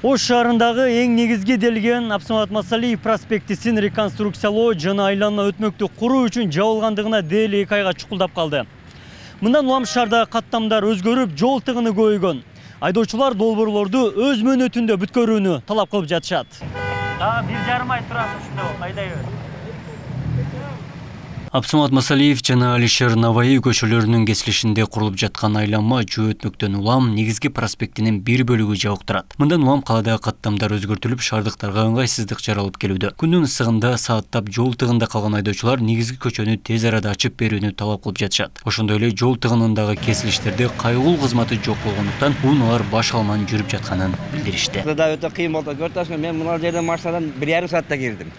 Ош шаарындагы эң негизги делген Абсамат Масалиев проспектисин реконструкциялоо жана айланма өтмөктү куруу үчүн жабылгандыгына дээли 2 айга чукулдап калды. Мындан улам шаарда каттамдар өзгөрүп, жол тыгыны көбөйгөн. Айдоочулар долбоорлорду өз мөөнөтүндө бүткөрүүнү талап кылып жатышат. Дагы 1,5 ай турасыз ушунда айдайбыз. Абсамат Масалиев жана Алишер Наваи көчөлөрүнүн кесилишинде курулуп жаткан айланма жөө өтмөктөн улам негизги проспектинин бир бөлүгү жабык турат. Мындан улам каладагы каттамдар өзгөртүлүп, шаардыктарга ыңгайсыздык жаралып келүүдө. Күндүн ысыгында сааттап жол тыгында калган айдоочулар негизги көчөнү тез арада ачып берүүнү талап кылып жатышат. Ошондой эле жол тыгынындагы кесилиштерде кайгылуу кызматы жок болгондуктан унуулар баш алман жүрүп жатканын билдиришти. Өтө кыйын болду. Көрсөңүз, мен мына жерден маршруттан 1,5 саатта келдим.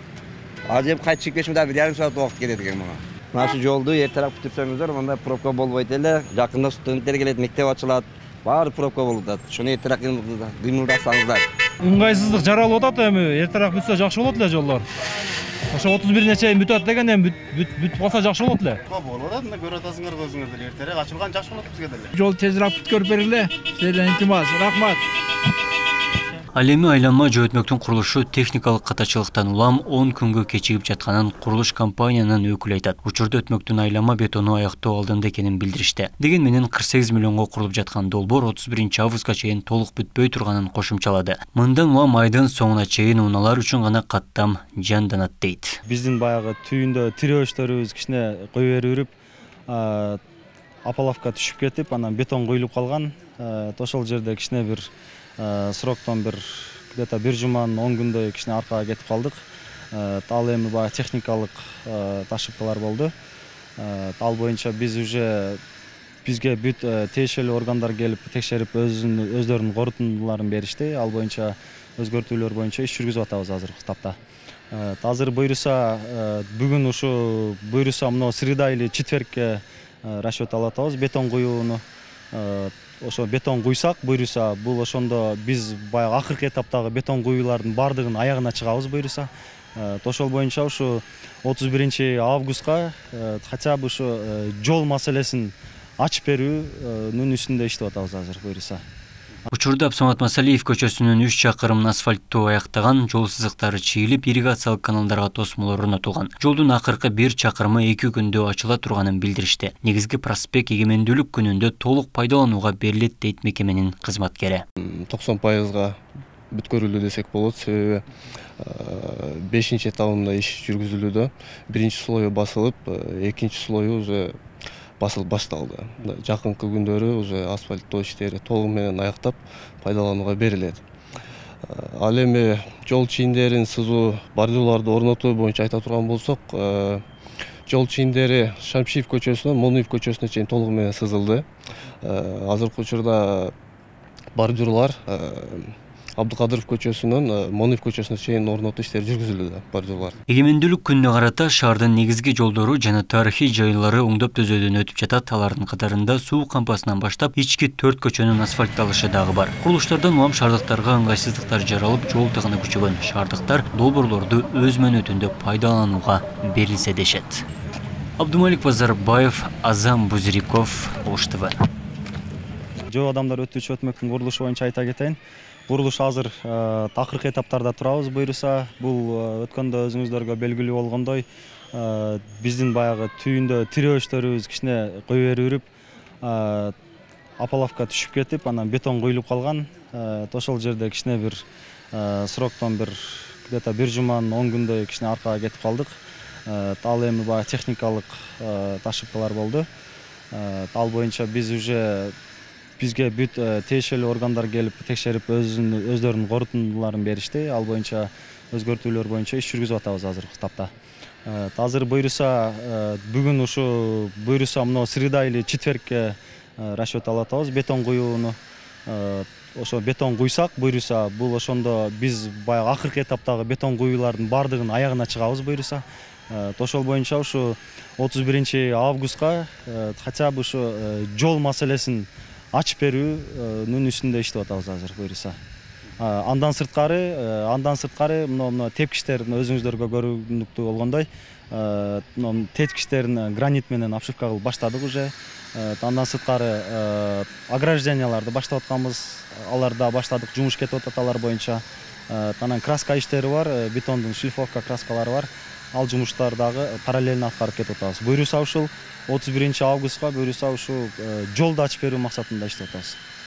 Азыр кайтып чыгып келишим да 1,5 саат убакыт кетет экен мага. Мына шу жолду эртерээк бүтүрсөңүздөр, мындай пробка болбойт эле. Жакында студенттер келет, мектеп ачылат. Баары пробка болуп атат. Шуну эртерээк кыймылдасаңыздар. Ыңгайсыздык жаралып атат эми, эртерээк бүтсө жакшы болот эле жолдор. Ошо 31-не чейин бүтөт деген эми бүтүп калса жакшы болот эле. Болот, мына көрүп атасыңар көзүңөр деле, эртерээк ачылган жакшы болот бизге деле. Жол тезирээк бүткөрүп бериле. Сиздерден илтимас, рахмат. Ал эми айланма жөө өтмөктүн курулушу техникалык катачылыктан улам 10 күнгө кечигип жатканын курулуш компаниянын өкүлү айтат. Учурда өтмөктүн айланма бетону аяктоо алдында экенин билдиришти. Деген менен 48 миллионго курулуп жаткан долбоор 31-августка чейин толук бүтпөй турганын кошумчалады. Мындан улам айдын соңуна чейин унаалар үчүн гана каттам жанданат дейт. Биздин баягы түйүндө тирөөчтөрүбүз кичине кое берип, апалавка түшүп кетип, анан бетон куюлуп калган. Ошол жерде кичине бир сроктон бир где-то 1 жуманын 10 күндөй кичине аркага кетип калдык. Ал эми баягы техникалык ошибкалар болду. Ал боюнча биз уже бизге бүт тиешелүү органдар келип текшерип өздөрүнүн корутундуларын беришти. Ал боюнча өзгөртүүлөр боюнча иш жүргүзүп атабыз азыркы тапта. Азыр буйруса бүгүн ушу буйруса мына среда или четвергке расчет алып атабыз бетон куюуну. Ошо бетон куйсак буйруса, бул ошондо биз баягы акыркы этаптагы бетон куюулардын бардыгын аягына чыгабыз буйруса. Ошол боюнча ушу 31-августка хотя бы ушу жол маселесин ачып берүүнүн үстүндө иштеп атабыз азыр буйруса. Учурда Абсамат Масалиев көчөсүнүн 3 чакырымын асфальттоо аяктаган, жол сызыктары чийилип, ирригациялык каналдарга тосмолор орнотулган. Жолдун акыркы 1 чакырымы 2 күндө ачыла турганын билдиришти. Негизги проспект эгемендүүлүк күнүндө толук пайдаланууга берилет дейт мекеменин кызматкери. 90% бүткөрүлдү десек болот. Себеби 5-этабында иш жүргүзүлүүдө. Биринчи слою басылып, экинчи слою уже басылып башталды. Жакынкы күндөрү уже асфальттоо иштери толугу менен аяктап пайдаланууга берилет. Ал эми жол чийиндерин сызуу, бордюрларды орнотуу боюнча айта турган болсок, жол чийиндери Шамшиев көчөсүнөн Монуев көчөсүнө чейин толугу менен сызылды. Азыркы учурда бордюрлар Абдыкадыров көчөсүнөн Монуев көчөсүнө чейин орнотуу иштери жүргүзүлүүдө бордюрлар. Эгемендүүлүк күнүнө карата шаардын негизги жолдору жана тарыхый жайлары оңдоп төзөөдөн өтүп жатат. Алардын катарында Суу кампасынан баштап ички 4 көчөнүн асфальтталышы дагы бар. Курулуштардан улам шаардыктарга ыңгайсыздыктар жаралып, жол тыгыны күчөгөн. Шаардыктар долбоорлорду өз мөөнөтүндө пайдаланууга берилсе дешет. Абдумалик Базарбаев, Азам Бузириков, Ош ТВ. Жөө адамдар өтүүчү өтмөктүн курулушу боюнча айта кетейин. Курулуш азыр акыркы этаптарда турабыз буйруса. Бул өткөндө өзүңүздөргө белгилүү болгондой, биздин баягы түйүндө тирөөчтөрүбүз кичине кое берип, апалавка түшүп кетип, анан бетон куюлуп калган. Ошол жерде кичине бир сроктон бир где-то 1 жуманын 10 күндөй кичине аркага кетип калдык. Ал эми баягы техникалык ошибкалар болду. Ал боюнча биз уже бизге бүт тиешелүү органдар келип текшерип өздөрүнүн корутундуларын беришти. Ал боюнча өзгөртүүлөр боюнча иш жүргүзүп атабыз азыркы тапта. Азыр буйруса бүгүн ушу буйруса мына среда или четвергке расчет алып атабыз бетон куюуну. Ошо бетон куйсак буйруса, бул ошондо биз баягы акыркы этаптагы бетон куюулардын бардыгын аягына чыгабыз буйруса. Ошол боюнча ушу 31-августка хотя бы ушу жол маселесин ачып берүүнүн үстүндө иштеп атабыз азыр буйруса. Андан сырткары мына тепкичтер өзүңүздөргө көрүнүктүү болгондой теткичтерин гранит менен обшивка кылып баштадык уже. Андан сырткары огражденияларды баштап атканбыз. Аларда баштадык, жумуш кетип атат алар боюнча. Анан краска иштери бар, бетондун шлифовка краскалары бар. Ал жумуштар дагы параллельно аткарып кетип атабыз. Буюрса ушул 31 августка буюрса ушул жолду ачып берүү максатында иштеп атабыз.